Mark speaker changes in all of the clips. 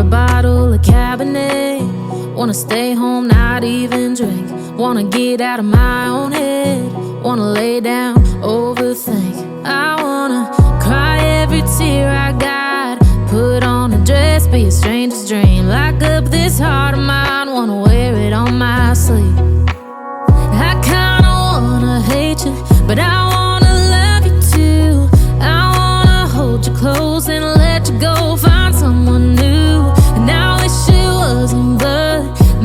Speaker 1: a bottle of Cabernet. Wanna stay home, not even drink. Wanna get out of my own head. Wanna lay down, overthink. I wanna cry every tear I got. Put on a dress, be a stranger's dream. Lock up this heart of mine, wanna wear it on my sleeve. I kinda wanna hate you, but I wanna love you too. I wanna hold you close and let you go, find someone new. And I wish it wasn't, but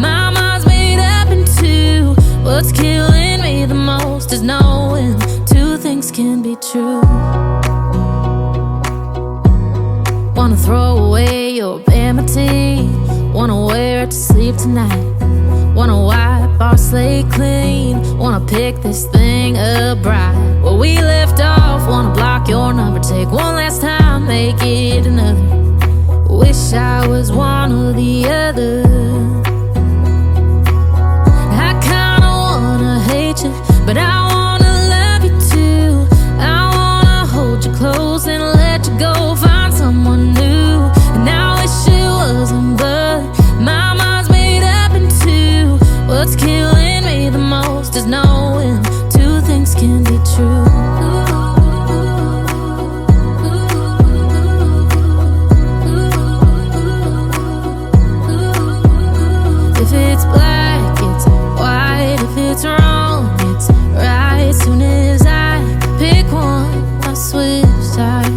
Speaker 1: my mind's made up in two. What's killing me the most is knowing two things can be true. Wanna throw away your vanity. Wanna wear it to sleep tonight. Wanna wipe our slate clean. Wanna pick this thing up right where we left off. Wanna block your number, take one last time, make it another. Wish I was one or the other. I kinda wanna hate you, but I wanna love you too. I wanna hold you close and let you go, find someone new. And I wish it wasn't, but my mind's made up in two. What's killing me the most is knowing two things can be true. If it's black, it's white. If it's wrong, it's right. Soon as I pick one, I switch sides.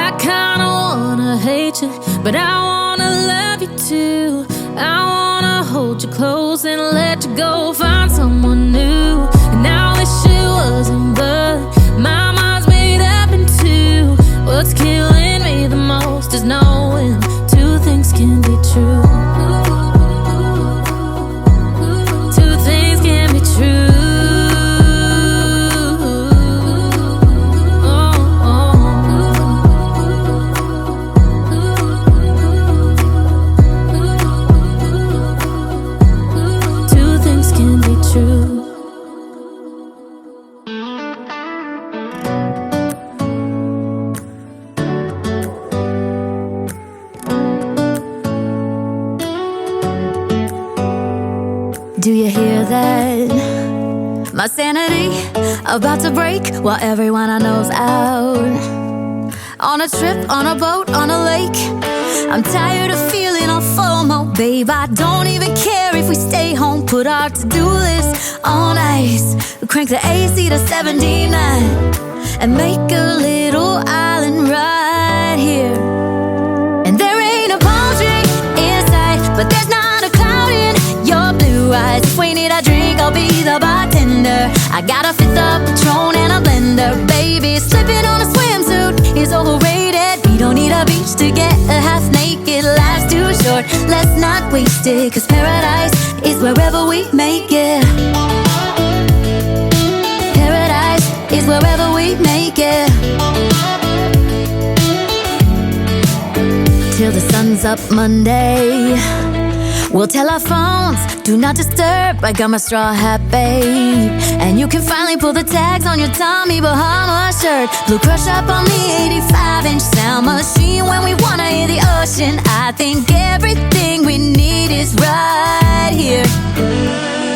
Speaker 1: I kinda wanna hate you, but I wanna love you too. I wanna hold you close and let you go, find someone new. And I wish it wasn't, but my mind's made up in two. What's killing me the most is knowing two things can be true. Two things can be true.
Speaker 2: Do you hear that? My sanity about to break while everyone I know's out. On a trip, on a boat, on a lake. I'm tired of feeling all FOMO, babe. I don't even care if we stay home. Put our to-do list on ice. Crank the AC to 79 and make a little island right here. And there ain't a palm tree in sight, but there's not a cloud in your blue eyes. If we need a drink, I'll be the bartender. I got a fifth of Patron and a blender. Baby, slipping on a swimsuit is overrated. We don't need a beach to get a half naked. Life's too short, let's not waste it. Cause paradise is wherever we make it. Paradise is wherever we make it. Till the sun's up Monday, we'll tell our phones, do not disturb. I got my straw hat, babe. And you can finally pull the tags on your Tommy Bahama shirt. Blue crush up on the 85-inch sound machine. When we wanna hear the ocean, I think everything we need is right here.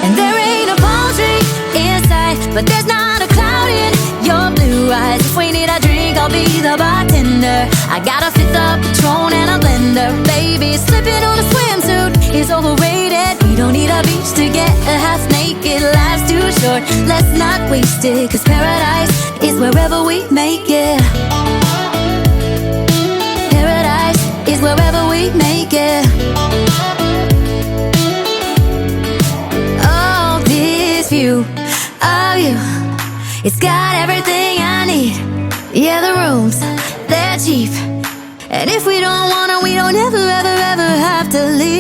Speaker 2: And there ain't a palm tree in sight, but there's not a cloud in your blue eyes. If we need a drink, I'll be the bartender. I got a fifth of Patron and a blender. Baby, slipping on a swimsuit is overrated. We don't need a beach to get a half naked. Life's too short, let's not waste it. Cause paradise is wherever we make it. Paradise is wherever we make it. Oh, this view of you, it's got everything I need. Yeah, the rooms, they're cheap. And if we don't want it, we don't ever, ever, ever have to leave.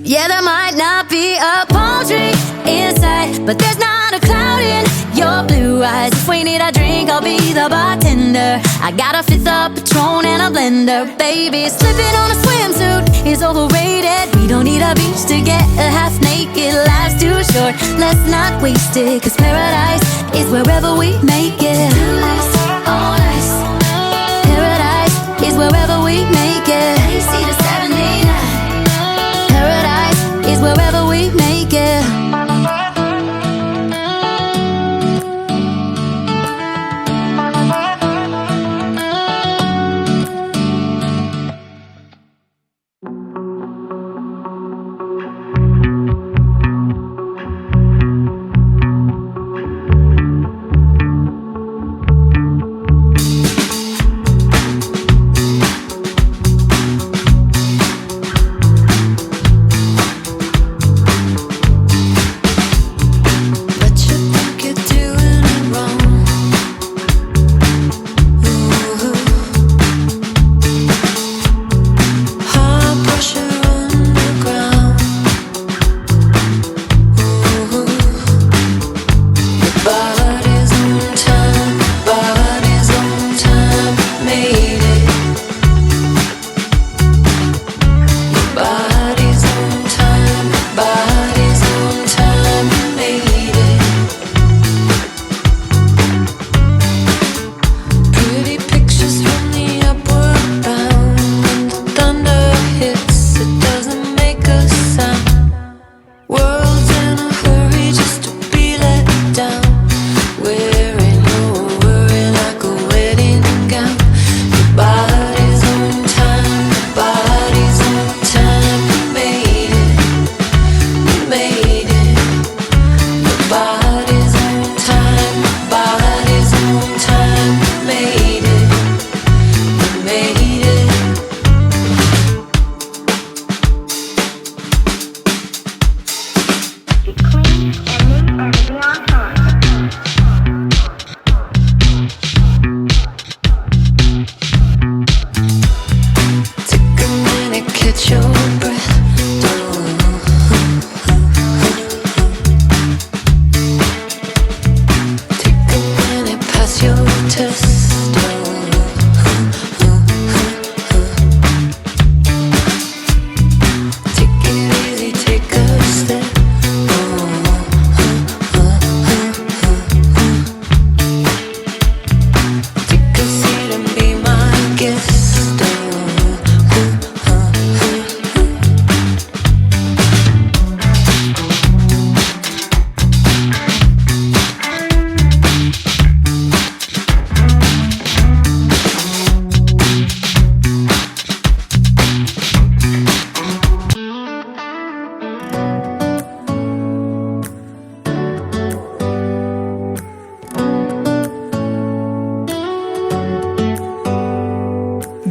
Speaker 2: Yeah, there might not be a palm tree in sight, but there's not a cloud in your blue eyes. If we need a drink, I'll be the bartender. I got a fifth of Patron and a blender. Baby, slipping on a swimsuit is overrated. We don't need a beach to get a half naked. Life's too short, let's not waste it. Cause paradise is wherever we make it. On ice. Paradise wherever we make it. AC to 79. Paradise is wherever we make it.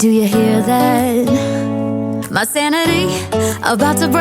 Speaker 2: Do you hear that? My sanity about to break.